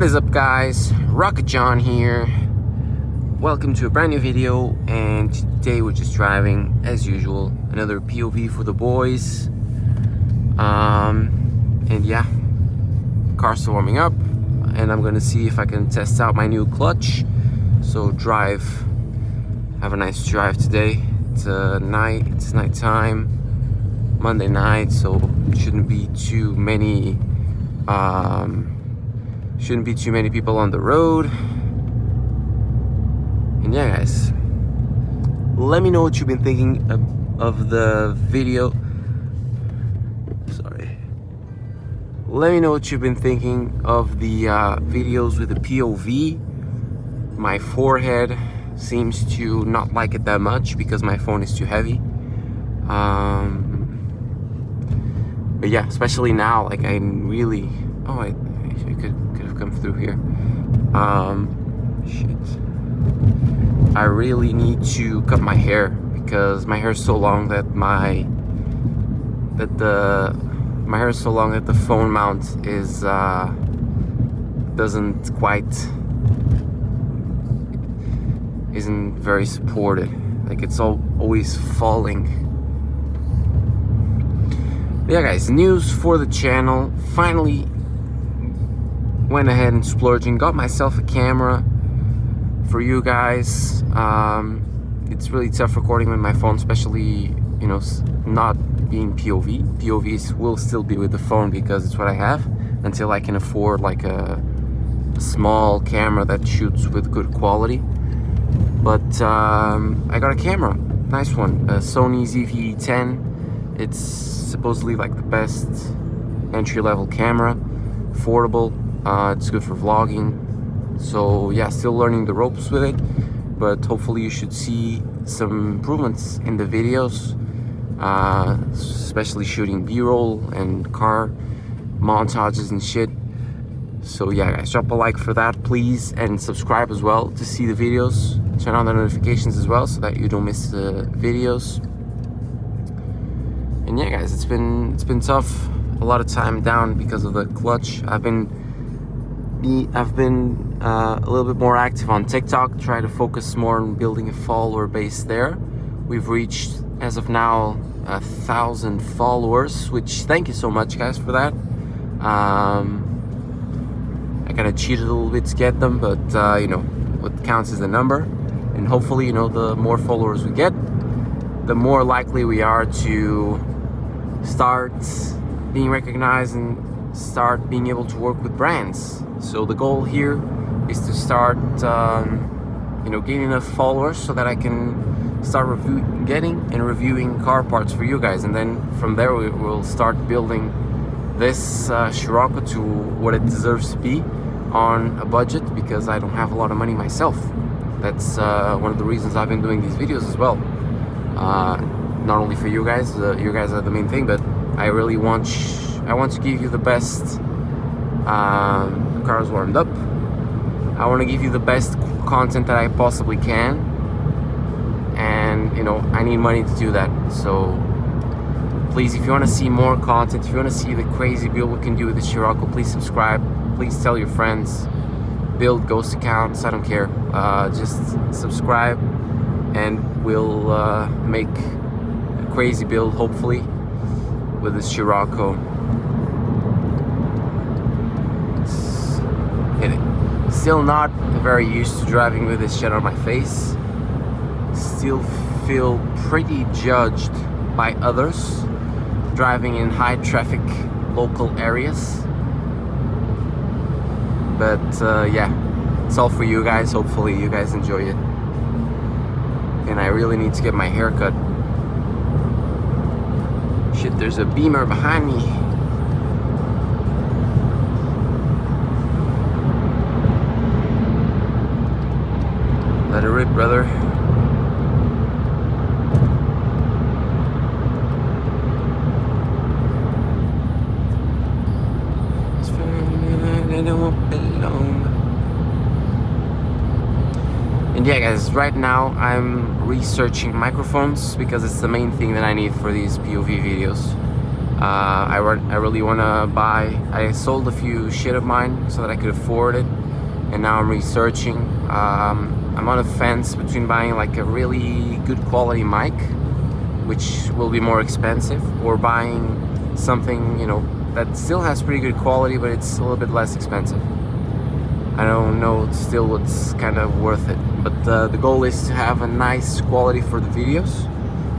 What is up, guys? Rocket John here. Welcome to a brand new video, and today we're just driving as usual, another POV for the boys. And yeah, car's still warming up, and I'm gonna see if I can test out my new clutch. So have a nice drive today. It's nighttime, Monday night, so shouldn't be too many people on the road. And yeah, guys, let me know what you've been thinking of the video. Let me know what you've been thinking of the videos with the POV. My forehead seems to not like it that much because my phone is too heavy. But yeah, especially now, like I really, I could have come through here. I really need to cut my hair because my hair is so long that the phone mount is isn't very supported. Like it's always falling. But yeah, guys, news for the channel. Finally went ahead and splurged and got myself a camera for you guys. It's really tough recording with my phone, especially not being POV. POVs will still be with the phone because it's what I have until I can afford like a small camera that shoots with good quality. But I got a camera, nice one, a Sony ZV-10. It's supposedly like the best entry-level camera, affordable. It's good for vlogging. So yeah, still learning the ropes with it, but hopefully you should see some improvements in the videos, especially shooting b-roll and car montages and shit. So yeah, guys, drop a like for that, please, and subscribe as well to see the videos. Turn on the notifications as well so that you don't miss the videos. And yeah, guys, it's been tough. A lot of time down because of the clutch. I've been a little bit more active on TikTok, try to focus more on building a follower base there. We've reached, as of now, 1,000 followers, which thank you so much, guys, for that. I kind of cheated a little bit to get them, but what counts is the number. And hopefully, the more followers we get, the more likely we are to start being recognized and start being able to work with brands. So the goal here is to start gaining enough followers so that I can start reviewing car parts for you guys, and then from there we will start building this Scirocco to what it deserves to be on a budget, because I don't have a lot of money myself. That's one of the reasons I've been doing these videos as well. Not only for you guys, you guys are the main thing, but I really want to give you the best. The car's warmed up. I want to give you the best content that I possibly can, and I need money to do that. So please, if you want to see more content, if you want to see the crazy build we can do with the Scirocco, please subscribe. Please tell your friends. Build ghost accounts, I don't care. Just subscribe, and we'll make a crazy build, hopefully, with the Scirocco. Still not very used to driving with this shit on my face. Still feel pretty judged by others driving in high traffic local areas. But yeah, it's all for you guys. Hopefully you guys enjoy it. And I really need to get my hair cut. Shit, there's a Beamer behind me. Let it rip, brother. And yeah, guys, right now I'm researching microphones because it's the main thing that I need for these POV videos. I really want to buy. I sold a few shit of mine so that I could afford it, and now I'm researching. I'm on a fence between buying like a really good quality mic, which will be more expensive, or buying something, you know, that still has pretty good quality, but it's a little bit less expensive. I don't know still what's kind of worth it, but the goal is to have a nice quality for the videos.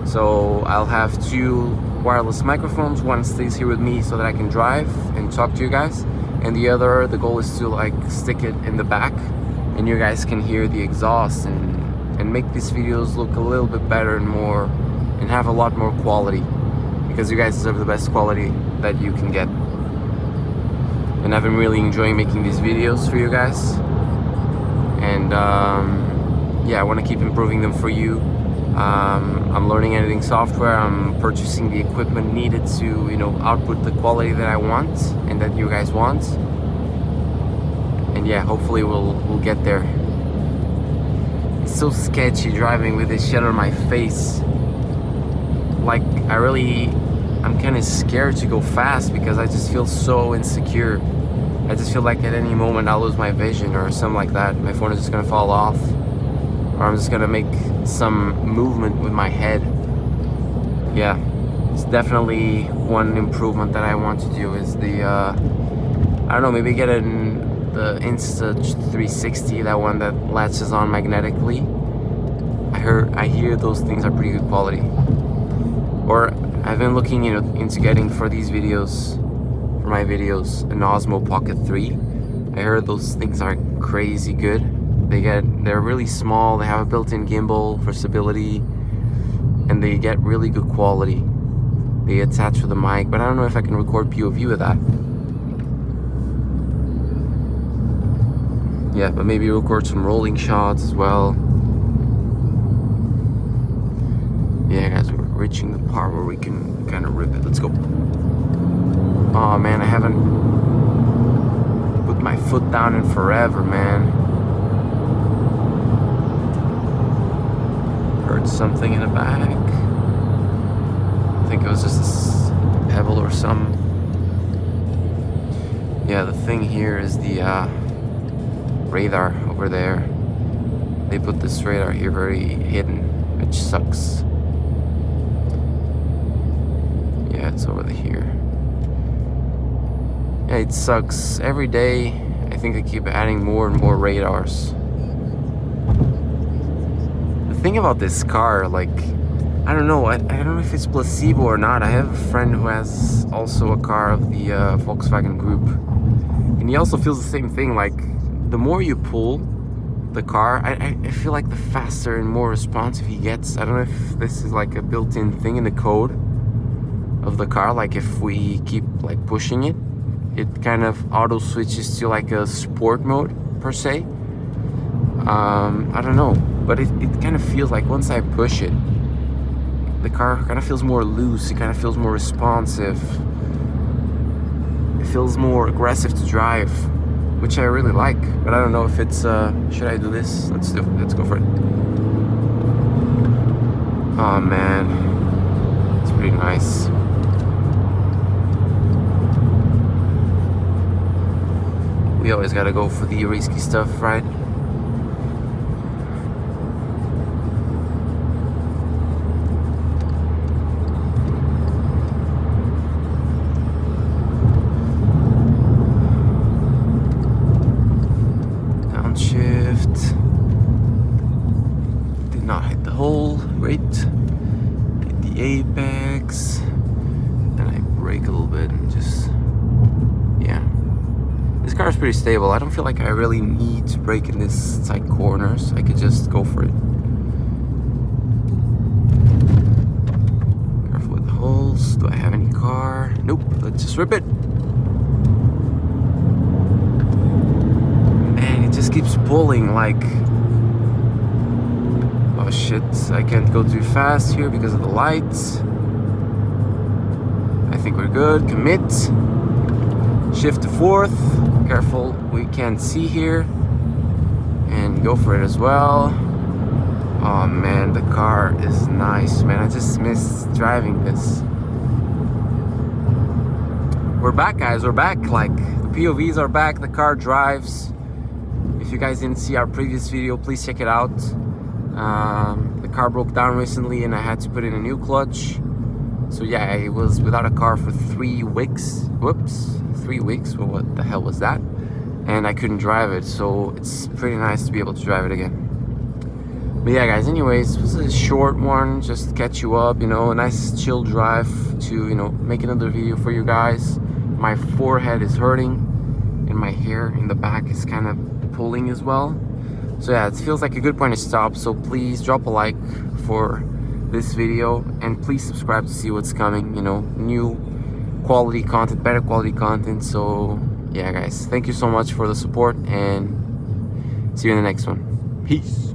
So I'll have 2 wireless microphones. One stays here with me so that I can drive and talk to you guys, and the goal is to like stick it in the back, and you guys can hear the exhaust and make these videos look a little bit better and have a lot more quality, because you guys deserve the best quality that you can get. And I've been really enjoying making these videos for you guys, and yeah, I want to keep improving them for you. I'm learning editing software. I'm purchasing the equipment needed to, you know, output the quality that I want and that you guys want. And yeah, hopefully we'll get there. It's so sketchy driving with this shit on my face. Like, I'm kind of scared to go fast because I just feel so insecure. I just feel like at any moment I'll lose my vision or something like that. My phone is just gonna fall off, or I'm just gonna make some movement with my head. Yeah, it's definitely one improvement that I want to do is the I don't know, maybe get the Insta 360, that one that latches on magnetically. I hear those things are pretty good quality. Or I've been looking, you know, into getting for these videos, for my videos, an Osmo Pocket 3. I heard those things are crazy good. They're really small, they have a built-in gimbal for stability, and they get really good quality. They attach with the mic, but I don't know if I can record POV with that. Yeah, but maybe record some rolling shots as well. Yeah, guys, we're reaching the part where we can kind of rip it. Let's go. Oh man, I haven't put my foot down in forever, man. Heard something in the back. I think it was just a pebble or some. Yeah, the thing here is the radar over there. They put this radar here very hidden, which sucks. Yeah, it's over here. Yeah, it sucks. Every day, I think they keep adding more and more radars. The thing about this car, like, I don't know. I don't know if it's placebo or not. I have a friend who has also a car of the Volkswagen group, and he also feels the same thing. Like, the more you pull the car, I feel like the faster and more responsive he gets. I don't know if this is like a built-in thing in the code of the car. Like, if we keep like pushing it, it kind of auto switches to like a sport mode per se. I don't know, but it kind of feels like once I push it, the car kind of feels more loose. It kind of feels more responsive. It feels more aggressive to drive, which I really like. But I don't know if it's should I do this? Let's go for it. Oh man, it's pretty nice. We always gotta go for the risky stuff, right? Downshift. Did not hit the hole. Great. Hit the apex. Then I brake a little bit and just, yeah. This car is pretty stable. I don't feel like I really need to brake in this tight corners. I could just go for it. Careful with the holes. Do I have any car? Nope. Let's just rip it. Man, it just keeps pulling like... Oh shit. I can't go too fast here because of the lights. I think we're good. Commit. Shift to fourth. Careful, we can't see here. And go for it as well. Oh man, the car is nice, man. I just miss driving this. we're back, guys. We're back. Like, the POVs are back. The car drives. If you guys didn't see our previous video, please check it out. The car broke down recently and I had to put in a new clutch. So yeah, I was without a car for 3 weeks. Whoops, 3 weeks. Well, what the hell was that? And I couldn't drive it, so it's pretty nice to be able to drive it again. But yeah, guys, anyways, this is a short one, just to catch you up, you know, a nice chill drive to, you know, make another video for you guys. My forehead is hurting and my hair in the back is kind of pulling as well. So yeah, it feels like a good point to stop, so please drop a like for this video and please subscribe to see what's coming, you know, new quality content, better quality content. So yeah, guys, thank you so much for the support and see you in the next one. Peace.